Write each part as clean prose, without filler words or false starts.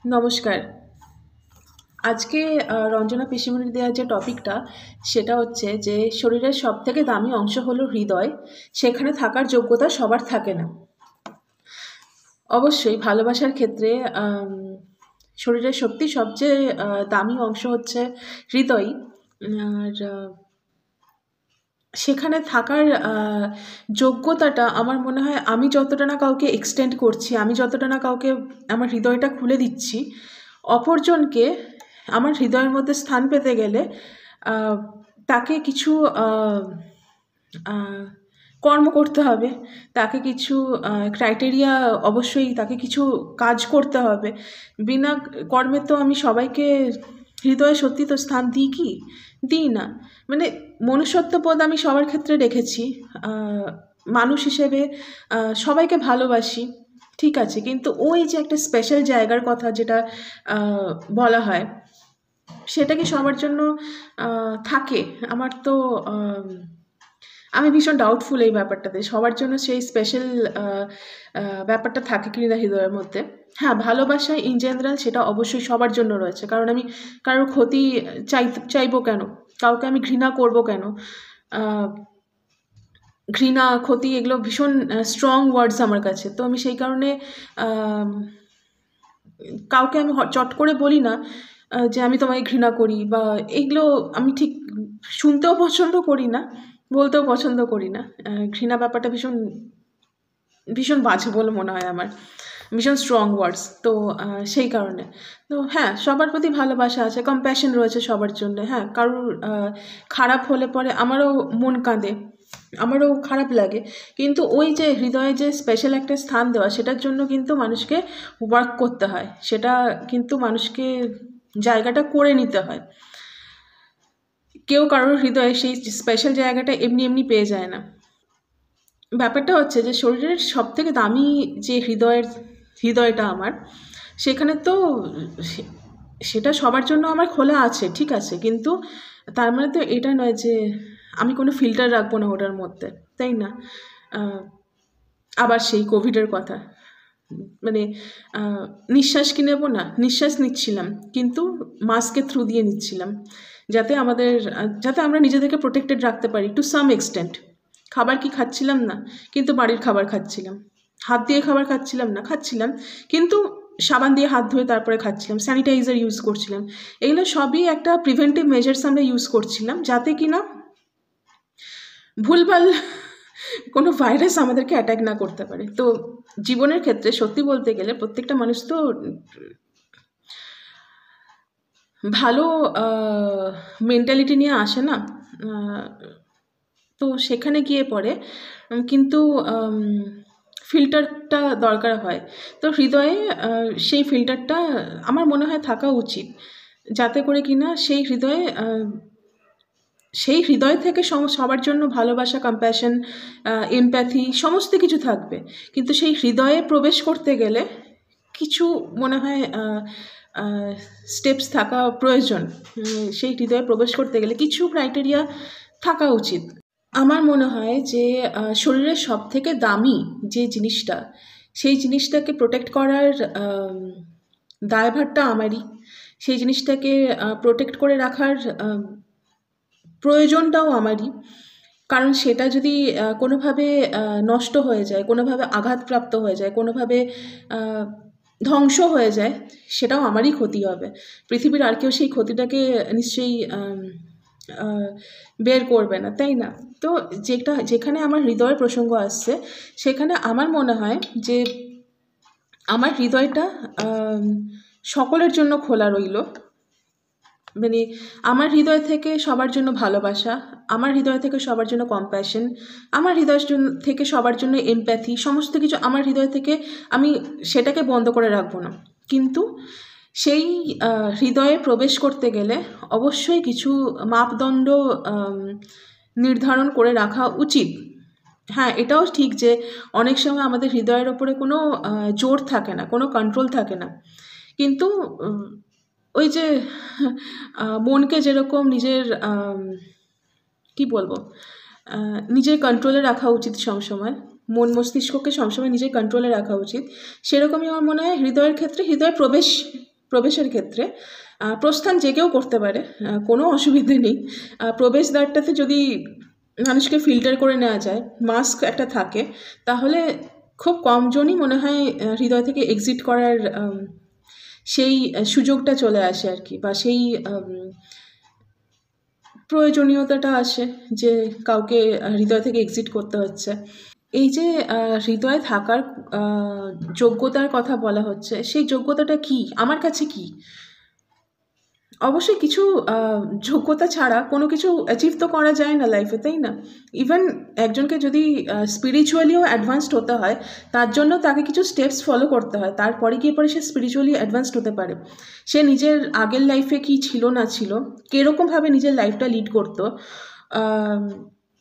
নমস্কার। আজকে রঞ্জনা পিসিমনির দেওয়া যে টপিকটা, সেটা হচ্ছে যে শরীরের সবথেকে দামি অংশ হলো হৃদয়। সেখানে থাকার যোগ্যতা সবার থাকে না। অবশ্যই ভালোবাসার ক্ষেত্রে আম শরীরের সত্যি সবচেয়ে দামি অংশ হচ্ছে হৃদয়ই। আর সেখানে থাকার যোগ্যতাটা আমার মনে হয় আমি যতটা না কাউকে এক্সটেন্ড করছি, আমি যতটা না কাউকে আমার হৃদয়টা খুলে দিচ্ছি, অপরজনকে আমার হৃদয়ের মধ্যে স্থান পেতে গেলে আ তাকে কিছু আ আ কর্ম করতে হবে। তাকে কিছু ক্রাইটেরিয়া, অবশ্যই তাকে কিছু কাজ করতে হবে। বিনা কর্মে তো আমি সবাইকে হৃদয়ে সত্যি তো স্থান দিই কি? দিই না। মানে মনুষ্যত্ববোধ আমি সবার ক্ষেত্রে রেখেছি। আ মানুষ হিসেবে সবাইকে ভালোবাসি। ঠিক আছে। কিন্তু ওই যে একটা স্পেশাল জায়গার কথা যেটা আ বলা হয়, সেটা কি সবার জন্য আ থাকে? আমার তো আমি ভীষণ ডাউটফুল এই ব্যাপারটাতে। সবার জন্য সেই স্পেশাল আ আ ব্যাপারটা থাকে কিনা হৃদয়ের মধ্যে। হ্যাঁ, ভালোবাসা ইন জেনারেল সেটা অবশ্যই সবার জন্য রয়েছে। কারণ আমি কারোর ক্ষতি চাইবো কেন? কাউকে আমি ঘৃণা করব কেন? আ ঘৃণা, ক্ষতি এগুলো ভীষণ স্ট্রং ওয়ার্ডস আমার কাছে। তো আমি সেই কারণে আম কাউকে আমি চট করে বলি না যে আমি তোমায় ঘৃণা করি, বা এগুলো আমি ঠিক শুনতেও পছন্দ করি না, বলতেও পছন্দ করি না। ঘৃণা ব্যাপারটা ভীষণ, ভীষণ বাজে বলে মনে হয় আমার। ভীষণ স্ট্রং ওয়ার্ডস। তো সেই কারণে। তো হ্যাঁ, সবার প্রতি ভালোবাসা আছে, কম্প্যাশন রয়েছে সবার জন্যে। হ্যাঁ, কারোর খারাপ হলে পরে আমারও মন কাঁদে, আমারও খারাপ লাগে। কিন্তু ওই যে হৃদয়ে যে স্পেশাল একটা স্থান দেওয়া, সেটার জন্য কিন্তু মানুষকে ওয়ার্ক করতে হয়। সেটা কিন্তু মানুষকে জায়গাটা করে নিতে হয়। কেউ কারোর হৃদয়ে সেই স্পেশাল জায়গাটা এমনি, এমনি পেয়ে যায় না। ব্যাপারটা হচ্ছে যে শরীরের সবথেকে দামি যে হৃদয়টা আমার, সেখানে তো সে সেটা সবার জন্য আমার খোলা আছে, ঠিক আছে। কিন্তু তার মানে তো এটা নয় যে আমি কোনো ফিল্টার রাখবো না ওটার মধ্যে, তাই না? আ আবার সেই কোভিডের কথা। মানে আ নিঃশ্বাস কি নেবো না? নিঃশ্বাস নিচ্ছিলাম। কিন্তু মাস্কের থ্রু দিয়ে নিচ্ছিলাম। যাতে আমরা নিজেদেরকে প্রোটেক্টেড রাখতে পারি টু সাম এক্সটেন্ট। খাবার কি খাচ্ছিলাম না? কিন্তু বাড়ির খাবার খাচ্ছিলাম। হাত দিয়ে খাবার খাচ্ছিলাম না? খাচ্ছিলাম। কিন্তু সাবান দিয়ে হাত ধুয়ে তারপরে খাচ্ছিলাম। স্যানিটাইজার ইউজ করছিলাম। এগুলো সবই একটা প্রিভেন্টিভ মেজার্স আমরা ইউজ করছিলাম, যাতে কিনা ভুলভাল কোনো ভাইরাস আমাদেরকে অ্যাটাক না করতে পারে। তো জীবনের ক্ষেত্রে সত্যি বলতে গেলে প্রত্যেকটা মানুষ তো ভালো মেন্টালিটি নিয়ে আসে না। আ তো সেখানে গিয়ে পরে কিন্তু ফিল্টারটা দরকার হয়। তো হৃদয়ে সেই ফিল্টারটা আমার মনে হয় থাকা উচিত। যাতে করে কিনা সেই হৃদয় থেকে সবার জন্য ভালোবাসা, কম্প্যাশন, এমপ্যাথি সমস্ত কিছু থাকবে। কিন্তু সেই হৃদয়ে প্রবেশ করতে গেলে কিছু মনে হয় আ স্টেপস থাকা প্রয়োজন। সেই হৃদয়ে প্রবেশ করতে গেলে কিছু ক্রাইটেরিয়া থাকা উচিত। আমার মনে হয় যে শরীরের সবথেকে দামি যে জিনিসটা, সেই জিনিসটাকে প্রোটেক্ট করার দায়ভারটা আমারই। সেই জিনিসটাকে প্রোটেক্ট করে রাখার প্রয়োজনটাও আমারই। কারণ সেটা যদি কোনোভাবে নষ্ট হয়ে যায়, কোনোভাবে আঘাতপ্রাপ্ত হয়ে যায়, কোনোভাবে আ ধ্বংস হয়ে যায়, সেটাও আমারই ক্ষতি হবে। পৃথিবীর আর কেউ সেই ক্ষতিটাকে নিশ্চয়ই আ বের করবে না, তাই না? তো যেখানে আমার হৃদয়ের প্রসঙ্গ আসছে, সেখানে আমার মনে হয় যে আমার হৃদয়টা সকলের জন্য খোলা রইল। মানে আমার হৃদয় থেকে সবার জন্য ভালোবাসা, আমার হৃদয় থেকে সবার জন্য কম্প্যাশন, আমার হৃদয় থেকে সবার জন্য এমপ্যাথি, সমস্ত কিছু আমার হৃদয় থেকে আমি সেটাকে বন্ধ করে রাখবো না। কিন্তু সেই হৃদয়ে প্রবেশ করতে গেলে অবশ্যই কিছু মাপদণ্ড নির্ধারণ করে রাখা উচিত। হ্যাঁ, এটাও ঠিক যে অনেক সময় আমাদের হৃদয়ের ওপরে কোনো জোর থাকে না, কোনো কন্ট্রোল থাকে না। কিন্তু ওই যে মনকে যেরকম নিজের কি বলবো? নিজের কন্ট্রোলে রাখা উচিত সবসময়। মন মস্তিষ্ককে সবসময় নিজের কন্ট্রোলে রাখা উচিত। সেরকমই আমার মনে হয় হৃদয়ের ক্ষেত্রে হৃদয়ে প্রবেশ প্রবেশের ক্ষেত্রে প্রস্থান যে কেউ করতে পারে, কোনো অসুবিধে নেই। প্রবেশদ্বারটাতে যদি মানুষকে ফিল্টার করে নেওয়া যায়, মাস্ক একটা থাকে, তাহলে খুব কমজনই মনে হয় হৃদয় থেকে এক্সিট করার সেই সুযোগটা চলে আসে আর কি, বা সেই প্রয়োজনীয়তাটা আসে যে কাউকে হৃদয় থেকে এক্সিট করতে হচ্ছে। এই যে হৃদয়ে থাকার যোগ্যতার কথা বলা হচ্ছে, সেই যোগ্যতাটা কি আমার কাছে? কি অবশ্যই কিছু যোগ্যতা ছাড়া কোনো কিছু অ্যাচিভ তো করা যায় না লাইফে, তাই না? ইভেন একজনকে যদি স্পিরিচুয়ালিও অ্যাডভান্সড হতে হয়, তার জন্য তাকে কিছু স্টেপস ফলো করতে হয়, তারপরে গিয়ে পরে সে স্পিরিচুয়ালি অ্যাডভান্সড হতে পারে। সে নিজের আগের লাইফে কি ছিল না ছিল, কীরকমভাবে নিজের লাইফটা লিড করতো,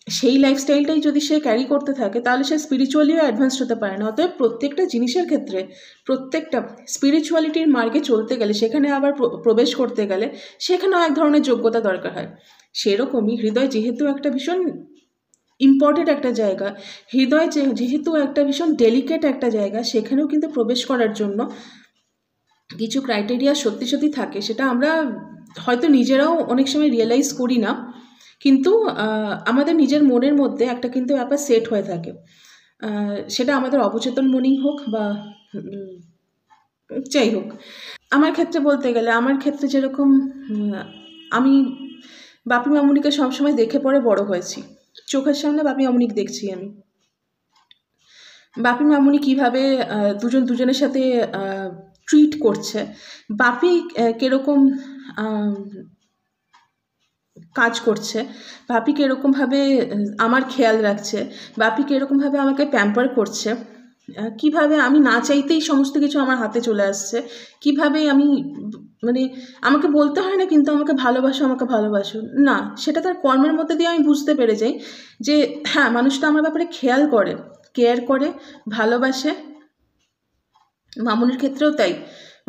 সেই লাইফস্টাইলটাই যদি সে ক্যারি করতে থাকে, তাহলে সে স্পিরিচুয়ালিও অ্যাডভান্সড হতে পারে না। অতএব প্রত্যেকটা জিনিসের ক্ষেত্রে, প্রত্যেকটা স্পিরিচুয়ালিটির মার্গে চলতে গেলে, সেখানে আবার প্রবেশ করতে গেলে সেখানেও এক ধরনের যোগ্যতা দরকার হয়। সেরকমই হৃদয় যেহেতু একটা ভীষণ ইম্পর্টেন্ট একটা জায়গা, হৃদয় যেহেতু একটা ভীষণ ডেলিকেট একটা জায়গা, সেখানেও কিন্তু প্রবেশ করার জন্য কিছু ক্রাইটেরিয়া সত্যি সত্যি থাকে। সেটা আমরা হয়তো নিজেরাও অনেক সময় রিয়েলাইজ করি না, কিন্তু আমাদের নিজের মনের মধ্যে একটা কিন্তু ব্যাপার সেট হয়ে থাকে। সেটা আমাদের অবচেতন মনেই হোক বা যাই হোক। আমার ক্ষেত্রে বলতে গেলে, আমার ক্ষেত্রে যেরকম আমি বাপি মামুনিকে সবসময় দেখে পরে বড় হয়েছি, চোখের সামনে বাপি মামুনিকে দেখছি আমি। বাপি মামুনি কীভাবে দুজন দুজনের সাথে ট্রিট করছে, বাপি কীরকম কাজ করছে, বাপি কীরকমভাবে আমার খেয়াল রাখছে, বাপি কীরকমভাবে আমাকে প্যাম্পার করছে, কিভাবে আমি না চাইতেই সমস্ত কিছু আমার হাতে চলে আসছে, কিভাবে আমি মানে আমাকে বলতে হয় না কিন্তু আমাকে ভালোবাসো, আমাকে ভালোবাসো না, সেটা তার কর্মের মধ্যে দিয়ে আমি বুঝতে পেরে যাই যে হ্যাঁ, মানুষটা আমার ব্যাপারে খেয়াল করে, কেয়ার করে, ভালোবাসে। মামুনির ক্ষেত্রেও তাই,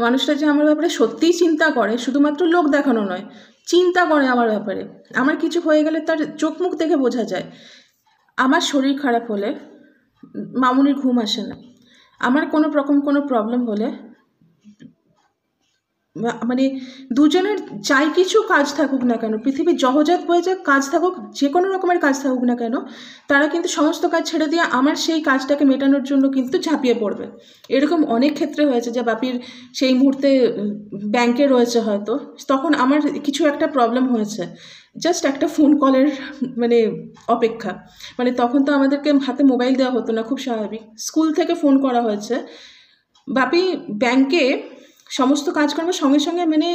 মানুষটা যে আমার ব্যাপারে সত্যিই চিন্তা করে, শুধুমাত্র লোক দেখানো নয়, চিন্তা করে আমার ব্যাপারে। আমার কিছু হয়ে গেলে তার চোখ মুখ দেখে বোঝা যায়। আমার শরীর খারাপ হলে মামুনির ঘুম আসে না, আমার কোনো রকম কোনো প্রবলেম হলে মানে দুজনের যাই কিছু কাজ থাকুক না কেন, পৃথিবীর জহজাত বয়ে যাক কাজ থাকুক, যে কোনো রকমের কাজ থাকুক না কেন, তারা কিন্তু সমস্ত কাজ ছেড়ে দিয়ে আমার সেই কাজটাকে মেটানোর জন্য কিন্তু ঝাঁপিয়ে পড়বে। এরকম অনেক ক্ষেত্রে হয়েছে যে বাপির সেই মুহূর্তে ব্যাংকে রয়েছে হয়তো, তখন আমার কিছু একটা প্রবলেম হয়েছে, জাস্ট একটা ফোন কলের মানে অপেক্ষা। মানে তখন তো আমাদেরকে হাতে মোবাইল দেওয়া হতো না, খুব স্বাভাবিক, স্কুল থেকে ফোন করা হয়েছে, বাপি ব্যাংকে সমস্ত কাজকর্মের সঙ্গে সঙ্গে মানে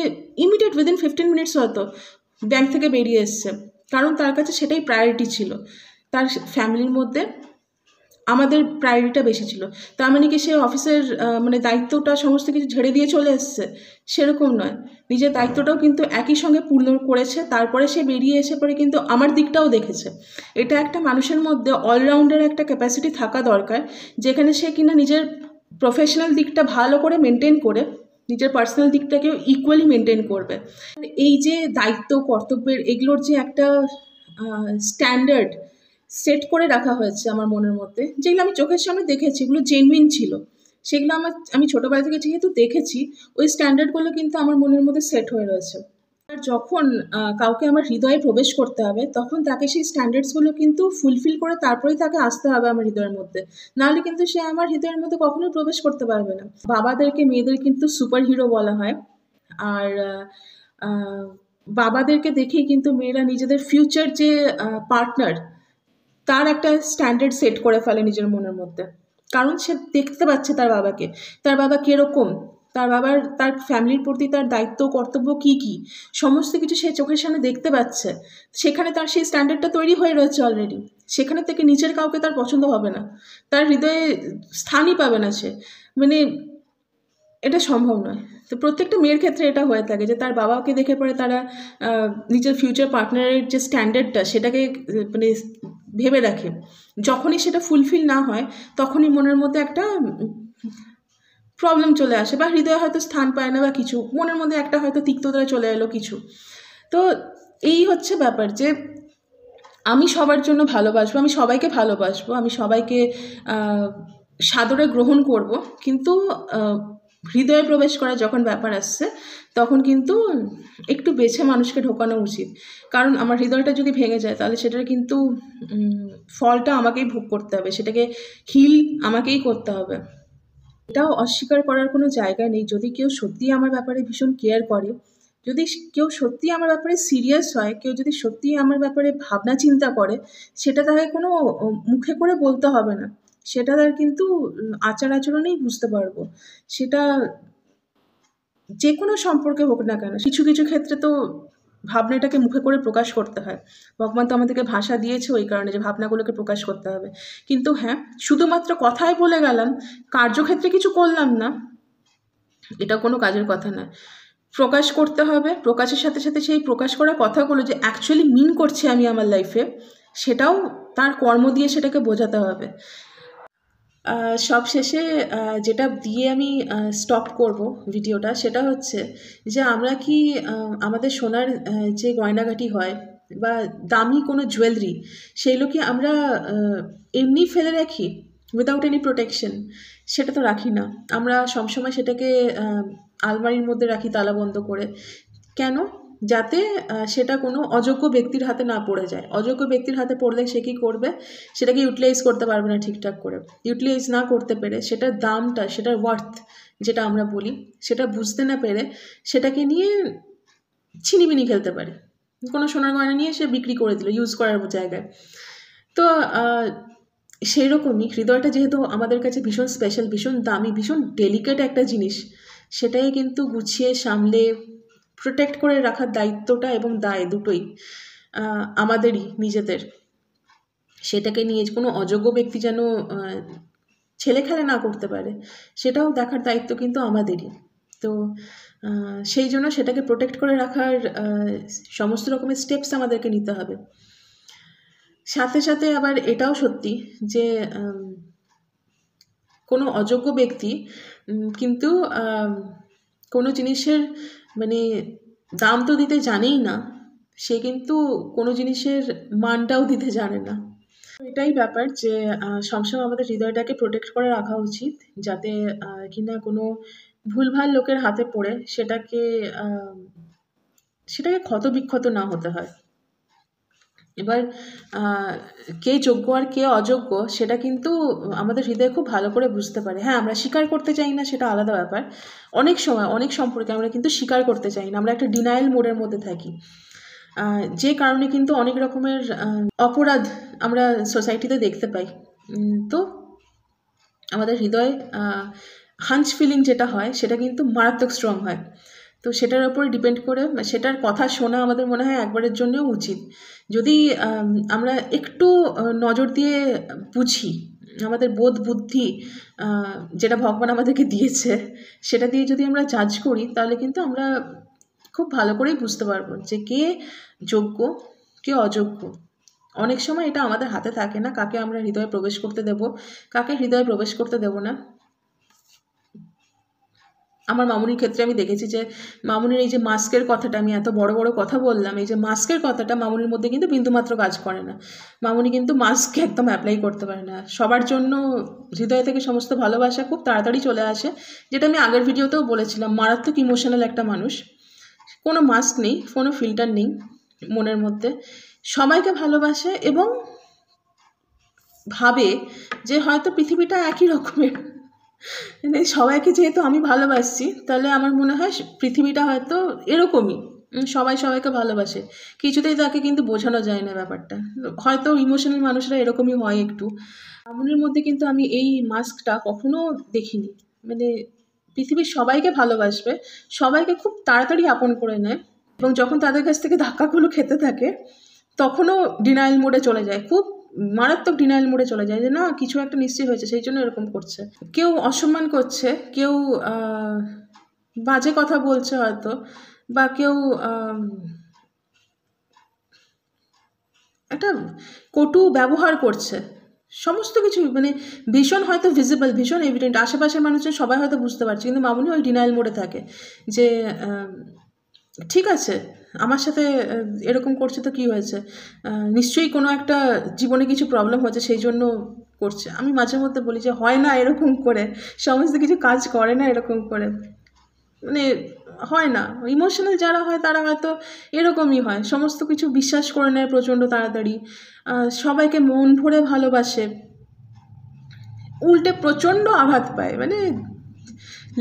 ইমিডিয়েট উইদিন 15 মিনিটস হয়তো ব্যাংক থেকে বেরিয়ে এসছে, কারণ তার কাছে সেটাই প্রায়োরিটি ছিল। তার ফ্যামিলির মধ্যে আমাদের প্রায়োরিটিটা বেশি ছিল। তার মানে কি সে অফিসের মানে দায়িত্বটা সমস্ত কিছু ঝেড়ে দিয়ে চলে এসছে? সেরকম নয়, নিজের দায়িত্বটাও কিন্তু একই সঙ্গে পূর্ণ করেছে, তারপরে সে বেরিয়ে এসে পরে কিন্তু আমার দিকটাও দেখেছে। এটা একটা মানুষের মধ্যে অলরাউন্ডার একটা ক্যাপাসিটি থাকা দরকার, যেখানে সে কিনা নিজের প্রফেশনাল দিকটা ভালো করে মেনটেন করে নিজের পার্সোনাল দিকটাকেও ইকুয়ালি মেনটেন করবে। এই যে দায়িত্ব কর্তব্যের এগুলোর যে একটা স্ট্যান্ডার্ড সেট করে রাখা হয়েছে আমার মনের মধ্যে, যেগুলো আমি চোখের সামনে দেখেছি, এগুলো জেনুইন ছিল, সেগুলো আমি ছোটোবেলা থেকে যেহেতু দেখেছি, ওই স্ট্যান্ডার্ডগুলো কিন্তু আমার মনের মধ্যে সেট হয়ে রয়েছে। আর যখন কাউকে আমার হৃদয়ে প্রবেশ করতে হবে, তখন তাকে সেই স্ট্যান্ডার্ডসগুলো কিন্তু ফুলফিল করে তারপরেই তাকে আসতে হবে আমার হৃদয়ের মধ্যে, নাহলে কিন্তু সে আমার হৃদয়ের মধ্যে কখনোই প্রবেশ করতে পারবে না। বাবাদেরকে মেয়েদের কিন্তু সুপার হিরো বলা হয়, আর বাবাদেরকে দেখেই কিন্তু মেয়েরা নিজেদের ফিউচার যে পার্টনার, তার একটা স্ট্যান্ডার্ড সেট করে ফেলে নিজের মনের মধ্যে, কারণ সে দেখতে পাচ্ছে তার বাবাকে, তার বাবা কীরকম, তার ফ্যামিলির প্রতি তার দায়িত্ব কর্তব্য কী কী, সমস্ত কিছু সে চোখের সামনে দেখতে পাচ্ছে। সেখানে তার সেই স্ট্যান্ডার্ডটা তৈরি হয়ে রয়েছে অলরেডি, সেখানে থেকে নিচের কাউকে তার পছন্দ হবে না, তার হৃদয়ে স্থানই পাবে না সে, মানে এটা সম্ভব নয়। তো প্রত্যেকটা মেয়ের ক্ষেত্রে এটা হয়ে থাকে যে তার বাবাকে দেখে পরে তারা নিজের ফিউচার পার্টনারের যে স্ট্যান্ডার্ডটা সেটাকে মানে ভেবে রাখে। যখনই সেটা ফুলফিল না হয়, তখনই মনের মধ্যে একটা প্রবলেম চলে আসে, বা হৃদয়ে হয়তো স্থান পায় না, বা কিছু মনের মধ্যে একটা হয়তো তিক্ততা চলে এলো কিছু। তো এই হচ্ছে ব্যাপার যে আমি সবার জন্য ভালোবাসবো, আমি সবাইকে ভালোবাসবো, আমি সবাইকে সাদরে গ্রহণ করব, কিন্তু হৃদয়ে প্রবেশ করার যখন ব্যাপার আসছে তখন কিন্তু একটু বেছে মানুষকে ঢোকানো উচিত, কারণ আমার হৃদয়টা যদি ভেঙে যায় তাহলে সেটার কিন্তু ফলটা আমাকেই ভোগ করতে হবে, সেটাকে হিল আমাকেই করতে হবে। এটাও অস্বীকার করার কোনো জায়গা নেই। যদি কেউ সত্যিই আমার ব্যাপারে ভীষণ কেয়ার করে, যদি কেউ সত্যিই আমার ব্যাপারে সিরিয়াস হয়, কেউ যদি সত্যিই আমার ব্যাপারে ভাবনা চিন্তা করে, সেটা তাকে কোনো মুখে করে বলতে হবে না, সেটা তার কিন্তু আচার আচরণেই বুঝতে পারবো। সেটা যে কোনো সম্পর্কে হোক না কেন, কিছু কিছু ক্ষেত্রে তো ভাবনাটাকে মুখে করে প্রকাশ করতে হয়। ভগবান তো আমাদেরকে ভাষা দিয়েছে ওই কারণে যে ভাবনাগুলোকে প্রকাশ করতে হবে। কিন্তু হ্যাঁ, শুধুমাত্র কথায় বলে গেলাম, কার্যক্ষেত্রে কিছু করলাম না, এটা কোনো কাজের কথা না। প্রকাশ করতে হবে, প্রকাশের সাথে সাথে সেই প্রকাশ করা কথাগুলো যে অ্যাকচুয়ালি মিন করছি আমি আমার লাইফে, সেটাও তার কর্ম দিয়ে সেটাকে বোঝাতে হবে। সব শেষে যেটা দিয়ে আমি স্টপ করব ভিডিওটা, সেটা হচ্ছে যে আমরা কি আমাদের সোনার যে গয়নাগাটি হয় বা দামি কোনো জুয়েলারি, সেগুলো কি আমরা এমনি ফেলে রাখি উইদাউট এনি প্রোটেকশন? সেটা তো রাখি না। আমরা সবসময় সেটাকে আলমারির মধ্যে রাখি তালা বন্ধ করে। কেন? যাতে সেটা কোনো অযোগ্য ব্যক্তির হাতে না পড়ে যায়। অযোগ্য ব্যক্তির হাতে পড়লে সে কী করবে? সেটাকে ইউটিলাইজ করতে পারবে না ঠিকঠাক করে। ইউটিলাইজ না করতে পেরে সেটার দামটা, সেটার ওয়ার্থ যেটা আমরা বলি, সেটা বুঝতে না পেরে সেটাকে নিয়ে ছিনিমিনি খেলতে পারে। কোনো সোনার গয়না নিয়ে সে বিক্রি করে দিল ইউজ করার জায়গায়। তো সেই রকমই হৃদয়টা যেহেতু আমাদের কাছে ভীষণ স্পেশাল, ভীষণ দামি, ভীষণ ডেলিকেট একটা জিনিস, সেটাই কিন্তু গুছিয়ে সামলে প্রোটেক্ট করে রাখার দায়িত্বটা এবং দায় দুটোই আমাদেরই নিজেদের। সেটাকে নিয়ে কোনো অযোগ্য ব্যক্তি যেন ছেলেখেলা না করতে পারে, সেটাও দেখার দায়িত্ব কিন্তু আমাদেরই। তো সেই জন্য সেটাকে প্রোটেক্ট করে রাখার সমস্ত রকমের স্টেপস আমাদেরকে নিতে হবে। সাথে সাথে আবার এটাও সত্যি যে কোনো অযোগ্য ব্যক্তি কিন্তু কোনো জিনিসের মানে দাম তো দিতে জানেই না, সে কিন্তু কোনো জিনিসের মানটাও দিতে জানে না। এটাই ব্যাপার যে সবসময় আমাদের হৃদয়টাকে প্রোটেক্ট করে রাখা উচিত, যাতে কিনা কোনো ভুলভাল লোকের হাতে পড়ে সেটাকে ক্ষত বিক্ষত না হতে হয়। এবার কে যোগ্য আর কে অযোগ্য সেটা কিন্তু আমাদের হৃদয়ে খুব ভালো করে বুঝতে পারে। হ্যাঁ, আমরা স্বীকার করতে চাই না, সেটা আলাদা ব্যাপার। অনেক সময় অনেক সম্পর্কে আমরা কিন্তু স্বীকার করতে চাই না, আমরা একটা ডিনায়াল মোডের মধ্যে থাকি, যে কারণে কিন্তু অনেক রকমের অপরাধ আমরা সোসাইটিতে দেখতে পাই। তো আমাদের হৃদয় হাঞ্চ ফিলিং যেটা হয় সেটা কিন্তু মারাত্মক স্ট্রং হয়। তো সেটার উপরে ডিপেন্ড করে সেটার কথা শোনা আমাদের মনে হয় একবারের জন্যও উচিত। যদি আমরা একটু নজর দিয়ে বুঝি, আমাদের বোধ বুদ্ধি যেটা ভগবান আমাদেরকে দিয়েছে সেটা দিয়ে যদি আমরা জাজ করি, তাহলে কিন্তু আমরা খুব ভালো করেই বুঝতে পারবো যে কে যোগ্য কে অযোগ্য। অনেক সময় এটা আমাদের হাতে থাকে না, কাকে আমরা হৃদয়ে প্রবেশ করতে দেব, কাকে হৃদয়ে প্রবেশ করতে দেব না। আমার মামুনির ক্ষেত্রে আমি দেখেছি যে মামুনির এই যে মাস্কের কথাটা, আমি এত বড় বড় কথা বললাম, এই যে মাস্কের কথাটা মামুনির মধ্যে কিন্তু বিন্দুমাত্র কাজ করে না। মামুনি কিন্তু মাস্ক একদম অ্যাপ্লাই করতে পারে না। সবার জন্য হৃদয় থেকে সমস্ত ভালোবাসা খুব তাড়াতাড়ি চলে আসে, যেটা আমি আগের ভিডিওতেও বলেছিলাম। মারাত্মক ইমোশনাল একটা মানুষ, কোনো মাস্ক নেই, কোনো ফিল্টার নেই মনের মধ্যে, সবাইকে ভালোবাসে এবং ভাবে যে হয়তো পৃথিবীটা একই রকমের, মানে সবাইকে যেহেতু আমি ভালোবাসছি, তাহলে আমার মনে হয় পৃথিবীটা হয়তো এরকমই, সবাই সবাইকে ভালোবাসে। কিছুতেই তাকে কিন্তু বোঝানো যায় না ব্যাপারটা। হয়তো ইমোশনাল মানুষরা এরকমই হয় একটু। মামুনির মধ্যে কিন্তু আমি এই মাস্কটা কখনো দেখিনি। মানে পৃথিবীর সবাইকে ভালোবাসবে, সবাইকে খুব তাড়াতাড়ি আপন করে নেয়, এবং যখন তাদের কাছ থেকে ধাক্কাগুলো খেতে থাকে তখনও ডিনায়াল মোডে চলে যায়, খুব মারাত্মক ডিনায়াল মোডে চলে যায় যে না, কিছু একটা নিশ্চয়ই হয়েছে, সেই জন্য এরকম করছে। কেউ অসম্মান করছে, কেউ বাজে কথা বলছে হয়তো, বা কেউ একটা কটু ব্যবহার করছে, সমস্ত কিছু মানে ভীষণ হয়তো ভিজিবল, ভীষণ এভিডেন্ট, আশেপাশের মানুষজন সবাই হয়তো বুঝতে পারছে, কিন্তু মামুনি ওই ডিনায়াল মোডে থাকে যে ঠিক আছে, আমার সাথে এরকম করছে তো কী হয়েছে, নিশ্চয়ই কোনো একটা জীবনে কিছু প্রবলেম হয়েছে, সেই জন্য করছে। আমি মাঝে মধ্যে বলি যে হয় না এরকম করে, সমস্ত কিছু কাজ করে না এরকম করে, মানে হয় না। ইমোশনাল যারা হয় তারা হয়তো এরকমই হয়, সমস্ত কিছু বিশ্বাস করে নেয় প্রচণ্ড তাড়াতাড়ি, সবাইকে মন ভরে ভালোবাসে, উল্টে প্রচণ্ড আঘাত পায়, মানে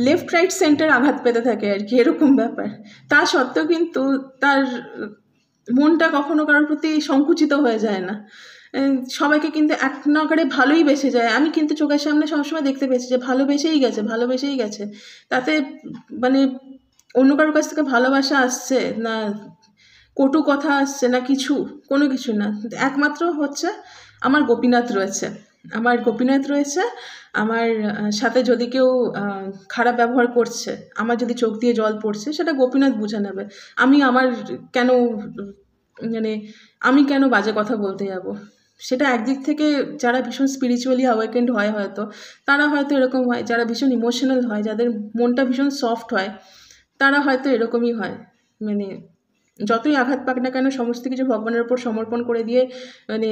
লেফট রাইট সেন্টার আঘাত পেতে থাকে আর কি, এরকম ব্যাপার। তা সত্ত্বেও কিন্তু তার মনটা কখনো কারোর প্রতি সংকুচিত হয়ে যায় না, সবাইকে কিন্তু এক নাগাড়ে ভালোই বেসে যায়। আমি কিন্তু চোখের সামনে সবসময় দেখতে পেয়েছি যে ভালোবেসেই গেছে, তাতে মানে অন্য কারোর কাছ থেকে ভালোবাসা আসছে না, কটু কথা আসছে না, কোনো কিছু না। একমাত্র হচ্ছে আমার গোপীনাথ রয়েছে, আমার সাথে যদি কেউ খারাপ ব্যবহার করছে, আমার যদি চোখ দিয়ে জল পড়ছে, সেটা গোপীনাথ বুঝে নেবে। আমি কেন বাজে কথা বলতে যাব? সেটা একদিক থেকে যারা ভীষণ স্পিরিচুয়ালি অ্যাওয়েকেন্ড হয় হয়তো, তারা হয়তো এরকম হয়, যারা ভীষণ ইমোশনাল হয়, যাদের মনটা ভীষণ সফট হয়, তারা হয়তো এরকমই হয়। মানে যতই আঘাত পাক না কেন সমস্ত কিছু ভগবানের ওপর সমর্পণ করে দিয়ে মানে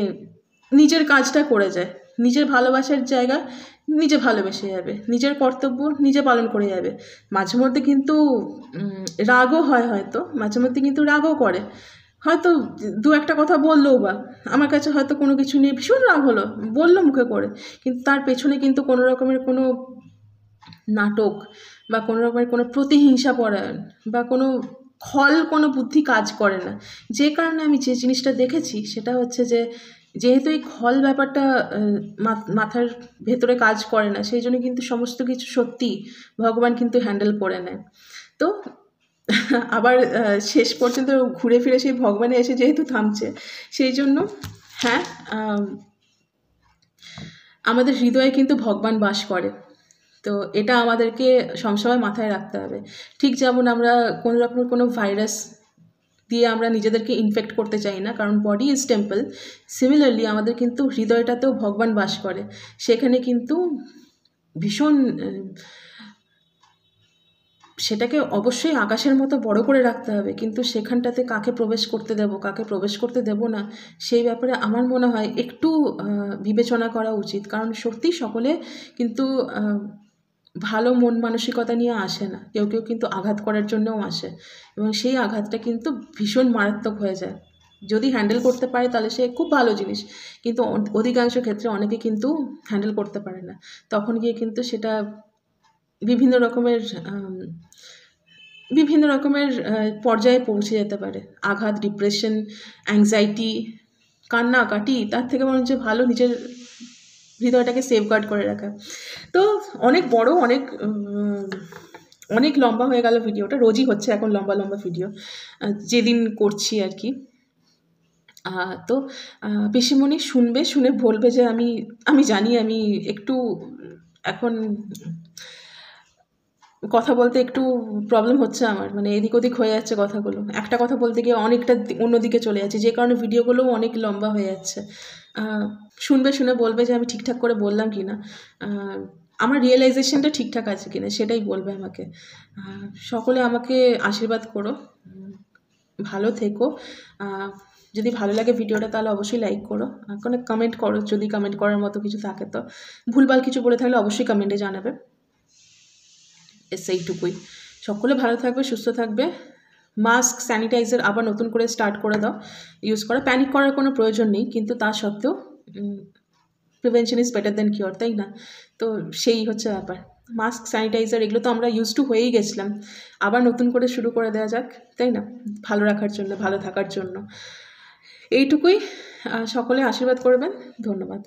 নিজের কাজটা করে যায়, নিজের ভালোবাসার জায়গা নিজে ভালোবেসে যাবে, নিজের কর্তব্য নিজে পালন করে যাবে। মাঝে মধ্যে কিন্তু রাগও হয়, হয়তো মাঝে মধ্যে কিন্তু রাগও করে, হয়তো দু একটা কথা বললো, বা আমার কাছে হয়তো কোনো কিছু নিয়ে ভীষণ রাগ হলো, বললো মুখে করে, কিন্তু তার পেছনে কিন্তু কোনো রকমের কোনো নাটক বা কোনো রকমের কোনো প্রতিহিংসা পরায়ণ বা কোনো কোনো বুদ্ধি কাজ করে না। যে কারণে আমি যে জিনিসটা দেখেছি সেটা হচ্ছে যে, যেহেতু এই ব্যাপারটা মাথার ভেতরে কাজ করে না, সেই জন্য কিন্তু সমস্ত কিছু সত্যি ভগবান কিন্তু হ্যান্ডেল করে নেয়। তো আবার শেষ পর্যন্ত ঘুরে ফিরে সেই ভগবানে এসে যেহেতু থামছে, সেই জন্য হ্যাঁ, আমাদের হৃদয়ে কিন্তু ভগবান বাস করে। তো এটা আমাদেরকে সবসময় মাথায় রাখতে হবে। ঠিক যেমন আমরা কোনো রকমের কোনো ভাইরাস দিয়ে আমরা নিজেদেরকে ইনফেক্ট করতে চাই না, কারণ বডি ইজ টেম্পল। সিমিলারলি আমাদের কিন্তু হৃদয়টাতেও ভগবান বাস করে, সেখানে কিন্তু ভীষণ সেটাকে অবশ্যই আকাশের মতো বড় করে রাখতে হবে, কিন্তু সেখানটাতে কাকে প্রবেশ করতে দেব না, সেই ব্যাপারে আমার মনে হয় একটু বিবেচনা করা উচিত। কারণ সত্যি সকলে কিন্তু ভালো মন মানসিকতা নিয়ে আসে না, কেউ কিন্তু আঘাত করার জন্যও আসে, এবং সেই আঘাতটা কিন্তু ভীষণ মারাত্মক হয়ে যায়। যদি হ্যান্ডেল করতে পারে তাহলে সে খুব ভালো জিনিস, কিন্তু অধিকাংশ ক্ষেত্রে অনেকে কিন্তু হ্যান্ডেল করতে পারে না, তখন গিয়ে কিন্তু সেটা বিভিন্ন রকমের পর্যায়ে পৌঁছে যেতে পারে। আঘাত, ডিপ্রেশন, অ্যাংজাইটি, কান্নাকাটি, তার থেকে বরঞ্চ ভালো নিজের হৃদয়টাকে সেফগার্ড করে রাখা। তো অনেক বড়, অনেক লম্বা হয়ে গেল ভিডিওটা, রোজই হচ্ছে এখন লম্বা ভিডিও, যেদিন করছি আর কি। তো পিসিমণি শুনে বলবে যে আমি জানি আমি একটু এখন কথা বলতে একটু প্রবলেম হচ্ছে আমার, মানে এদিক ওদিক হয়ে যাচ্ছে কথাগুলো, একটা কথা বলতে গিয়ে অনেকটা অন্যদিকে চলে যাচ্ছে, যে কারণে ভিডিওগুলোও অনেক লম্বা হয়ে যাচ্ছে। শুনে বলবে যে আমি ঠিকঠাক করে বললাম কি না, আমার রিয়েলাইজেশনটা ঠিকঠাক আছে কিনা সেটাই বলবে আমাকে। সকলে আমাকে আশীর্বাদ করো, ভালো থেকো। যদি ভালো লাগে ভিডিওটা তাহলে অবশ্যই লাইক করো, কোনো কমেন্ট করো, যদি কমেন্ট করার মতো কিছু থাকে তো, ভুলভাল কিছু বলে থাকলে অবশ্যই কমেন্টে জানাবে। সেইটুকুই, সকলে ভালো থাকবে, সুস্থ থাকবে। মাস্ক, স্যানিটাইজার আবার নতুন করে স্টার্ট করে দাও ইউজ করা, প্যানিক করার কোনো প্রয়োজন নেই, কিন্তু তা সত্ত্বেও prevention is better than cure, তাই না? তো সেই হচ্ছে ব্যাপার। মাস্ক, স্যানিটাইজার এগুলো তো আমরা ইউজ টু হয়েই গেছিলাম, আবার নতুন করে শুরু করে দেওয়া যাক, তাই না? ভালো রাখার জন্য, ভালো থাকার জন্য। এইটুকুই, সকলে আশীর্বাদ করবেন, ধন্যবাদ।